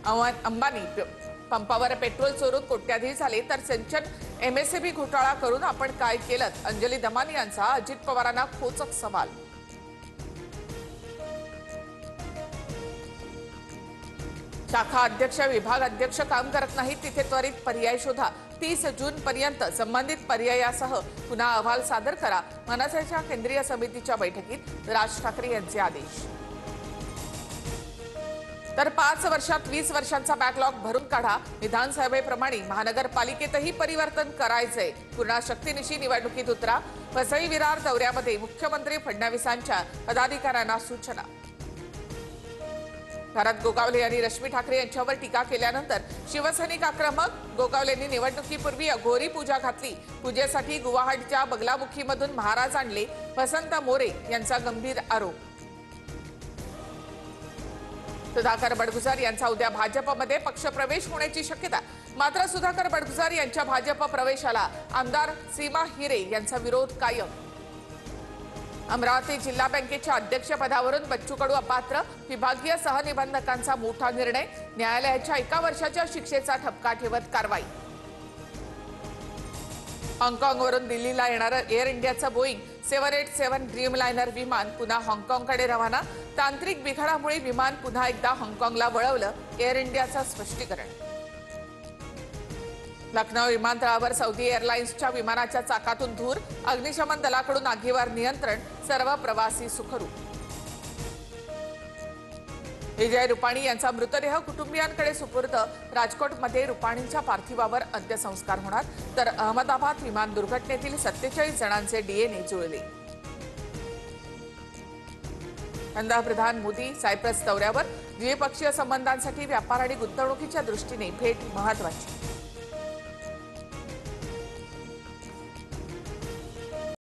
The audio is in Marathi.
अंबानी पंपावर पेट्रोल चोरून कोट्याधीश झाले तर सिंचन एमएसएबी घोटाळा करून आपण काय केलं? अंजली दमानी यांचा अजित पवारांना खोचक सवाल। शाखा अध्यक्ष विभाग अध्यक्ष काम करत नाहीत तिथे त्वरित पर्याय शोधा। 30 जून पर्यंत संबंधित पर्यायासह पुन्हा अहवाल सादर करा। मनसेच्या केंद्रीय समितीच्या बैठकीत राज ठाकरे यांचे आदेश। तर 5 वर्षात 20 वर्षांचा बॅकलॉग भरून काढा। विधानसभेप्रमाणे महानगरपालिकेतही परिवर्तन करायचंय। पूर्ण शक्तीनिशी निवडणुकीत उतरा। वसई विरार दौऱ्यामध्ये मुख्यमंत्री फडणवीसांच्या पदाधिकाऱ्यांना सूचना। भरत गोगावले यांनी रश्मी ठाकरे यांच्यावर टीका केल्यानंतर शिवसैनिक आक्रमक। गोगावलेंनी निवडणुकीपूर्वी अघोरी पूजा घातली। पूजेसाठी गुवाहाटीच्या बगलामुखीमधून महाराज आणले। वसंत मोरे यांचा गंभीर आरोप। सुधाकर बडगुजर यांचा उद्या भाजपमध्ये पक्षप्रवेश होण्याची शक्यता। मात्र सुधाकर बडगुजर यांच्या भाजप प्रवेशाला आमदार सीमा हिरे यांचा विरोध कायम। अमरावती जिल्हा बँकेच्या अध्यक्षपदावरून बच्चू कडू अपात्र। विभागीय सहनिबंधकांचा मोठा निर्णय। न्यायालयाच्या 1 वर्षाच्या शिक्षेचा ठपका ठेवत कारवाई। हाँगकाँगवरून दिल्लीला येणारं एअर इंडियाचं बोईंग 787 ड्रीमलाइनर विमान पुन्हा हाँगकाँगकडे रवाना। तांत्रिक बिघाडामुळे विमान पुन्हा एकदा हाँगकाँगला वळवलं। एअर इंडियाचं स्पष्टीकरण। लखनौ विमानतळावर सौदी एअरलाइन्सच्या विमानाच्या चाकातून धूर। अग्निशमन दलाकडून आगीवर नियंत्रण। सर्व प्रवासी सुखरूप। विजय रुपाणी यांचा मृतदेह कुटुंबियांकडे सुपूर्द। राजकोटमध्ये रुपाणींच्या पार्थिवावर अंत्यसंस्कार होणार। तर अहमदाबाद विमान दुर्घटनेतील 47 जणांचे डीएनए जुळले। पंतप्रधान मोदी सायप्रस दौऱ्यावर। द्विपक्षीय संबंधांसाठी व्यापार आणि गुंतवणुकीच्या दृष्टीने भेट महत्त्वाची।